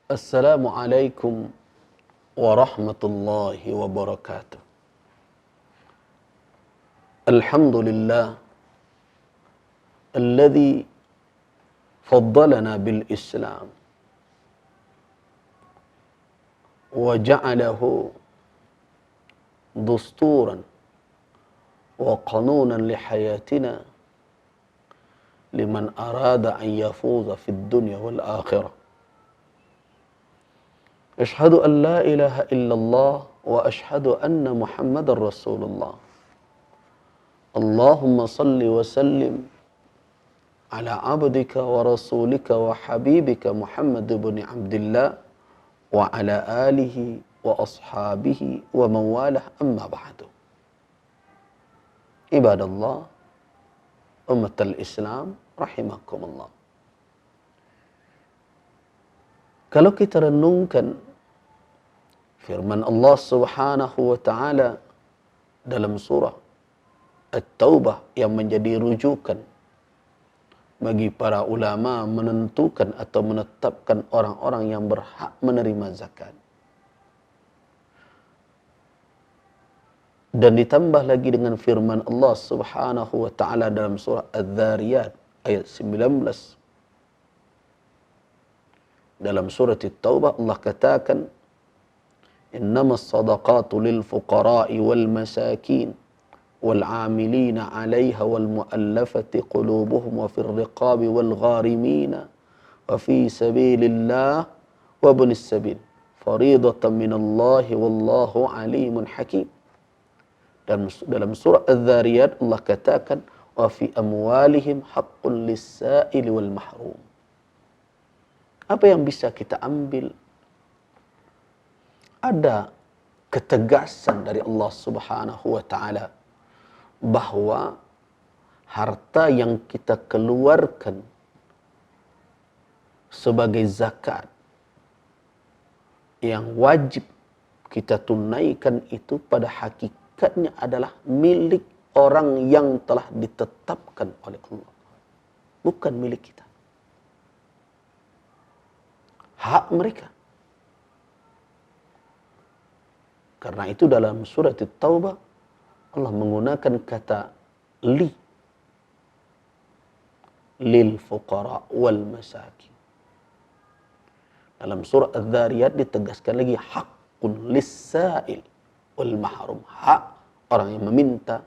Assalamualaikum warahmatullahi wabarakatuh. Alhamdulillah alladzi faddalana bil Islam wa ja'alahu dusturan wa qanunan li hayatina liman arada an yafuza fid dunya wal akhirah. Ashhadu an la ilaha illallah wa ashhadu anna Muhammadar Rasulullah. Allahumma salli wa sallim ala abdika wa rasulika wa habibika Muhammad ibn Abdullah wa ala alihi wa ashabihi wa mawalah amma ba'du. Ibadallah, ummatal Islam rahimakumullah. Kalau kita renungkan firman Allah Subhanahu wa taala dalam surah At-Taubah yang menjadi rujukan bagi para ulama menentukan atau menetapkan orang-orang yang berhak menerima zakat. Dan ditambah lagi dengan firman Allah Subhanahu wa taala dalam surah Adz-Dzariyat ayat 19. Dalam surah At-Taubah Allah katakan, "Innamas shadaqatu lil fuqara'i wal masakin wal 'amilina 'alaiha wal mu'allafati qulubuhum wa fir riqabi wal gharimina wa fi sabilillah wa ibnis sabil fariidatan minallahi wallahu 'alimun hakim." Dan dalam surah Adz-Dzariyat Allah katakan, "Wa fi amwalihim haqqul lis-sa'ili wal mahrum." Apa yang bisa kita ambil? Ada ketegasan dari Allah Subhanahu wa taala bahwa harta yang kita keluarkan sebagai zakat yang wajib kita tunaikan itu pada hakikatnya adalah milik orang yang telah ditetapkan oleh Allah, bukan milik kita. Hak mereka. Karena itu dalam surat At-Taubah Allah menggunakan kata li, lil fuqara wal masakin. Dalam surah Adz-Dzariyat ditegaskan lagi haqqun lis-sa'il wal mahrum, hak orang yang meminta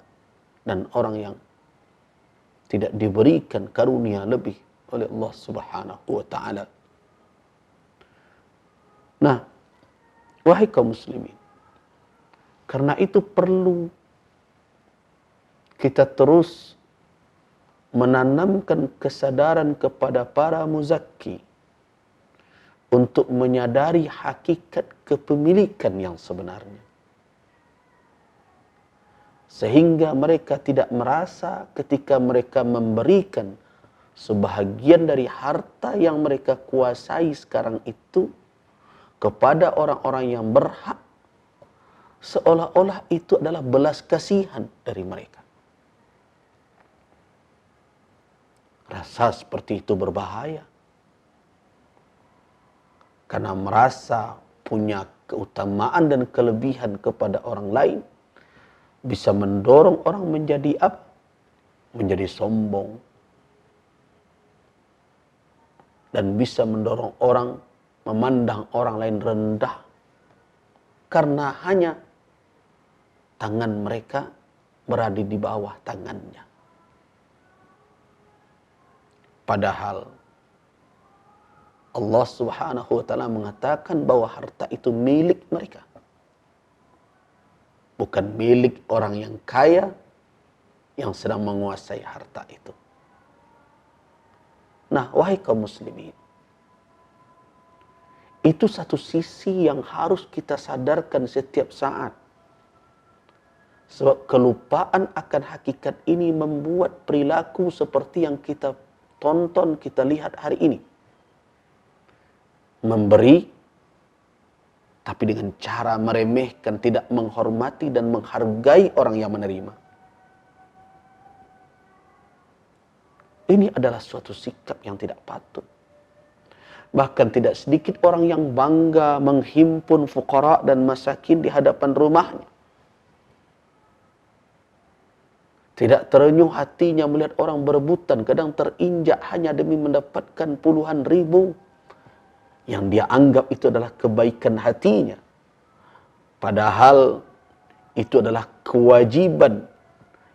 dan orang yang tidak diberikan karunia lebih oleh Allah Subhanahu wa taala. Nah, wahai kaum muslimin, karena itu perlu kita terus menanamkan kesadaran kepada para muzakki untuk menyadari hakikat kepemilikan yang sebenarnya. Sehingga mereka tidak merasa ketika mereka memberikan sebahagian dari harta yang mereka kuasai sekarang itu kepada orang-orang yang berhak, seolah-olah itu adalah belas kasihan dari mereka. Rasa seperti itu berbahaya. Karena merasa punya keutamaan dan kelebihan kepada orang lain bisa mendorong orang menjadi apa? Menjadi sombong. Dan bisa mendorong orang memandang orang lain rendah karena hanya tangan mereka berada di bawah tangannya. Padahal Allah Subhanahu wa taala mengatakan bahwa harta itu milik mereka. Bukan milik orang yang kaya yang sedang menguasai harta itu. Nah, wahai kaum muslimin, itu satu sisi yang harus kita sadarkan setiap saat. Sebab kelupaan akan hakikat ini membuat perilaku seperti yang kita tonton, kita lihat hari ini. Memberi, tapi dengan cara meremehkan, tidak menghormati dan menghargai orang yang menerima. Ini adalah suatu sikap yang tidak patut. Bahkan tidak sedikit orang yang bangga menghimpun fuqara dan masakin di hadapan rumahnya. Tidak terenyuh hatinya melihat orang berebutan, kadang terinjak hanya demi mendapatkan puluhan ribu yang dia anggap itu adalah kebaikan hatinya. Padahal itu adalah kewajiban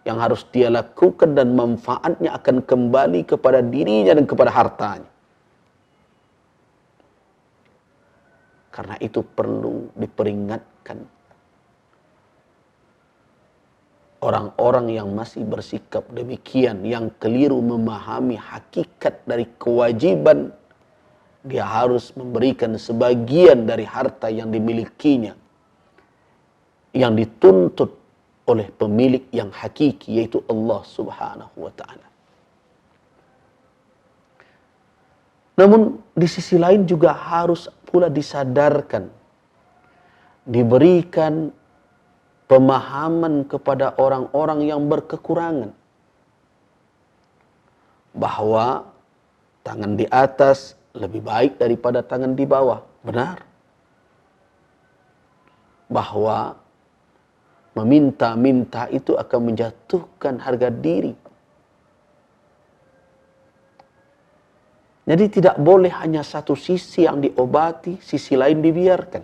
yang harus dia lakukan dan manfaatnya akan kembali kepada dirinya dan kepada hartanya. Karena itu perlu diperingatkan orang-orang yang masih bersikap demikian, yang keliru memahami hakikat dari kewajiban dia harus memberikan sebagian dari harta yang dimilikinya, yang dituntut oleh pemilik yang hakiki, yaitu Allah Subhanahu wa ta'ala. Namun di sisi lain juga harus pula disadarkan, diberikan pemahaman kepada orang-orang yang berkekurangan bahwa tangan di atas lebih baik daripada tangan di bawah. Benar. Bahwa meminta-minta itu akan menjatuhkan harga diri. Jadi tidak boleh hanya satu sisi yang diobati, sisi lain dibiarkan.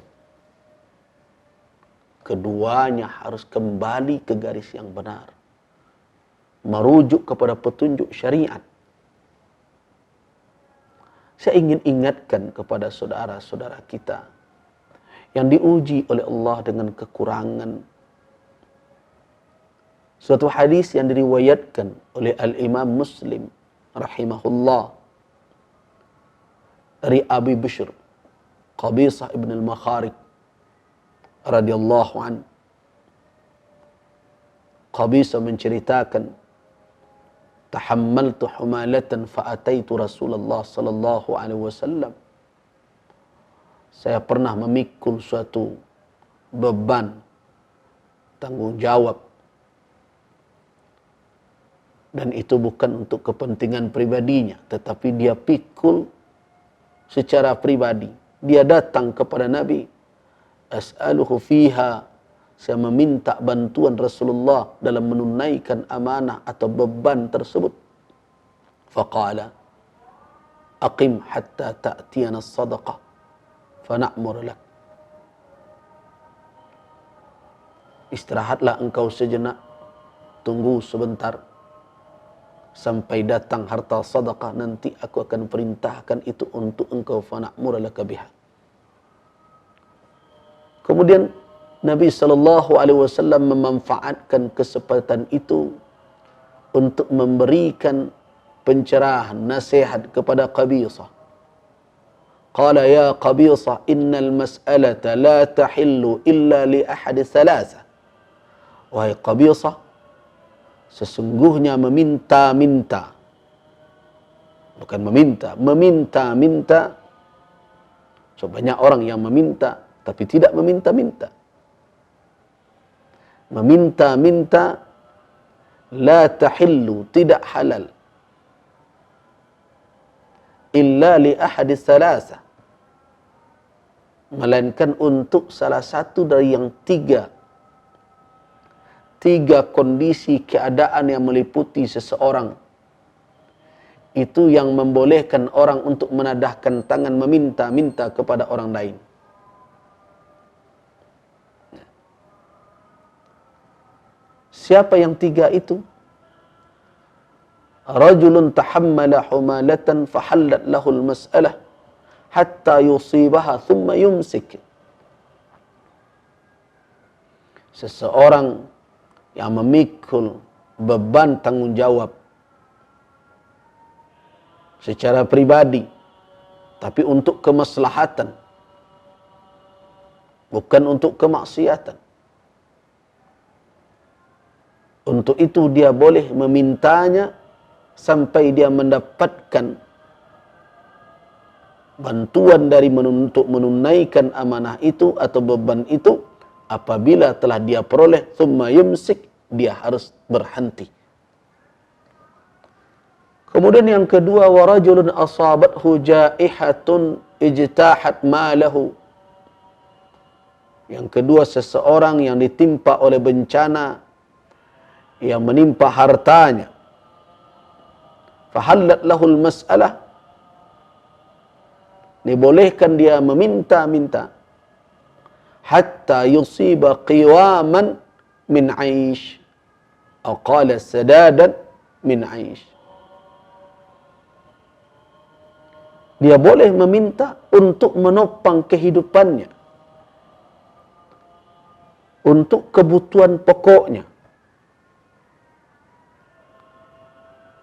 Keduanya harus kembali ke garis yang benar. Merujuk kepada petunjuk syariat. Saya ingin ingatkan kepada saudara-saudara kita yang diuji oleh Allah dengan kekurangan. Suatu hadis yang diriwayatkan oleh Al-Imam Muslim rahimahullah dari Abi Bishr Qabisah ibn al-Makharik radhiyallahu an. Qabisah menceritakan, tahammaltu humalatan fa'ataitu Rasulullah sallallahu alaihi wasallam. Saya pernah memikul suatu beban tanggung jawab, dan itu bukan untuk kepentingan pribadinya, tetapi dia pikul secara pribadi. Dia datang kepada Nabi, as'aluhu fiha, saya meminta bantuan Rasulullah dalam menunaikan amanah atau beban tersebut. Faqala, aqim hatta ta'tiyana as-sadaqah fana'mur lak. Istirahatlah engkau sejenak, tunggu sebentar sampai datang harta sedekah, nanti aku akan perintahkan itu untuk engkau, fana'mur laka biha. Kemudian Nabi SAW memanfaatkan kesempatan itu untuk memberikan pencerahan, nasihat kepada Qabisah. Qala ya Qabisah, innal mas'alata la tahillu illa li ahadi thalatha. Wahai Qabisah, sesungguhnya meminta-minta, bukan meminta-minta. So, banyak orang yang meminta tapi tidak meminta-minta. Meminta-minta la tahillu, tidak halal, illa li ahadi thalatha, melainkan untuk salah satu dari yang tiga kondisi keadaan yang meliputi seseorang. Itu yang membolehkan orang untuk menadahkan tangan meminta-minta kepada orang lain. Siapa yang tiga itu? Rajulun tahammala humalatan fahallat lahul mas'alah hatta yusibaha thumma yumsik. Seseorang yang memikul beban tanggung jawab secara pribadi, tapi untuk kemaslahatan, bukan untuk kemaksiatan. Untuk itu dia boleh memintanya sampai dia mendapatkan bantuan dari untuk menunaikan amanah itu atau beban itu. Apabila telah dia peroleh, thumma yumsik, dia harus berhenti. Kemudian yang kedua, wa rajulun asabathu jaihatun ijtahat malahu. Yang kedua, seseorang yang ditimpa oleh bencana yang menimpa hartanya. Fahallat lahul mas'alah. Dibolehkan dia meminta-minta hatta yusiba qiwaman min aish atau qala sadadan min aish. Dia boleh meminta untuk menopang kehidupannya, untuk kebutuhan pokoknya.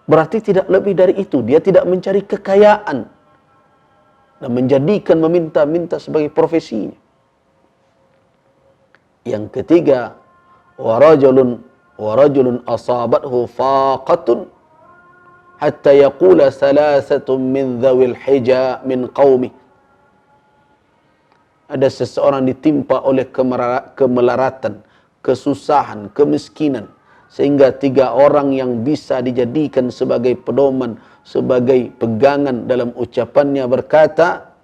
Berarti tidak lebih dari itu. Dia tidak mencari kekayaan dan menjadikan meminta-minta sebagai profesinya. Yang ketiga, wa rajulun asabathu faqatun hatta yaqula salasatun min dhawil hija min qaumi. Ada seseorang ditimpa oleh kemelaratan, kesusahan, kemiskinan, sehingga 3 orang yang bisa dijadikan sebagai pedoman, sebagai pegangan dalam ucapannya berkata,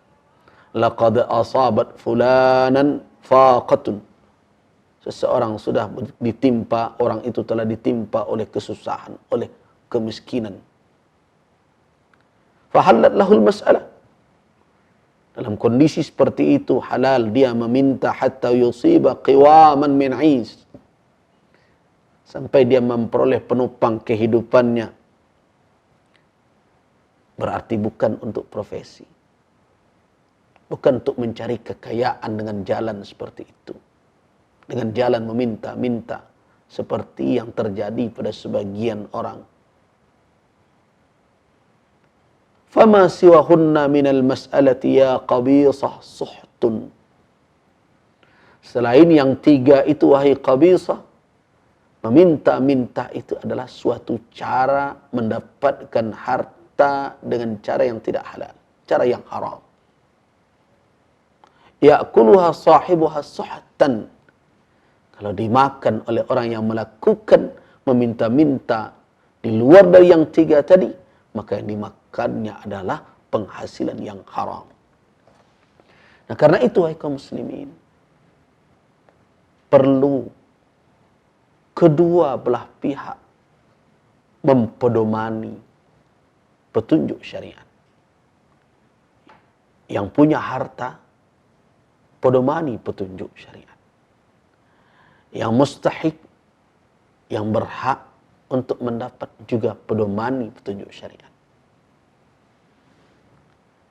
laqad asabat fulanan faqatun. Seseorang sudah ditimpa, orang itu telah ditimpa oleh kesusahan, oleh kemiskinan. Fahallat lahul mas'alah. Dalam kondisi seperti itu halal dia meminta hatta yusiba qiwaman min ais, sampai dia memperoleh penopang kehidupannya. Berarti bukan untuk profesi, bukan untuk mencari kekayaan dengan jalan seperti itu, dengan jalan meminta-minta seperti yang terjadi pada sebagian orang. Fama siwahunna minal mas'alati ya qabisah suhtun. Selain yang 3 itu, wahai qabisah, meminta-minta itu adalah suatu cara mendapatkan harta dengan cara yang tidak halal, cara yang haram. Ya'kuluha sahibuha suhtan. Kalau dimakan oleh orang yang melakukan meminta-minta di luar dari yang 3 tadi, maka yang dimakannya adalah penghasilan yang haram. Nah, karena itu, wahai kaum muslimin, perlu kedua belah pihak mempedomani petunjuk syariat. Yang punya harta, pedomani petunjuk syariat. Yang mustahik, yang berhak untuk mendapat juga pedomani petunjuk syariat.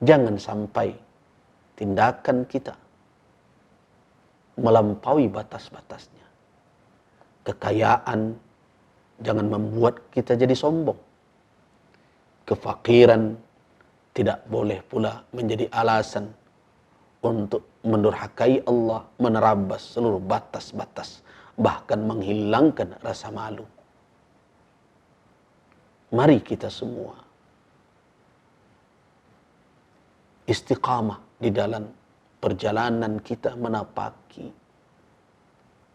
Jangan sampai tindakan kita melampaui batas-batasnya. Kekayaan jangan membuat kita jadi sombong. Kefakiran tidak boleh pula menjadi alasan untuk mendurhakai Allah, menerabas seluruh batas-batas, bahkan menghilangkan rasa malu. Mari kita semua istiqamah di dalam perjalanan kita menapaki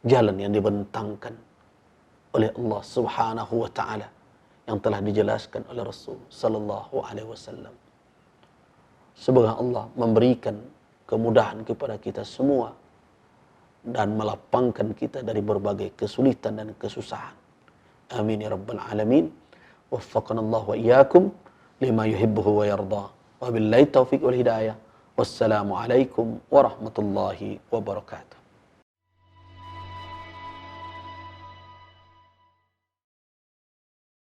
jalan yang dibentangkan oleh Allah Subhanahu wa taala yang telah dijelaskan oleh Rasul sallallahu alaihi wasallam. Semoga Allah memberikan kemudahan kepada kita semua dan melapangkan kita dari berbagai kesulitan dan kesusahan. Amin ya rabbal alamin. Waffaqana Allah wa iyyakum lima yuhibbuhu wa yarda. Wabillahi taufiq wal hidayah. Wassalamu alaikum warahmatullahi wabarakatuh.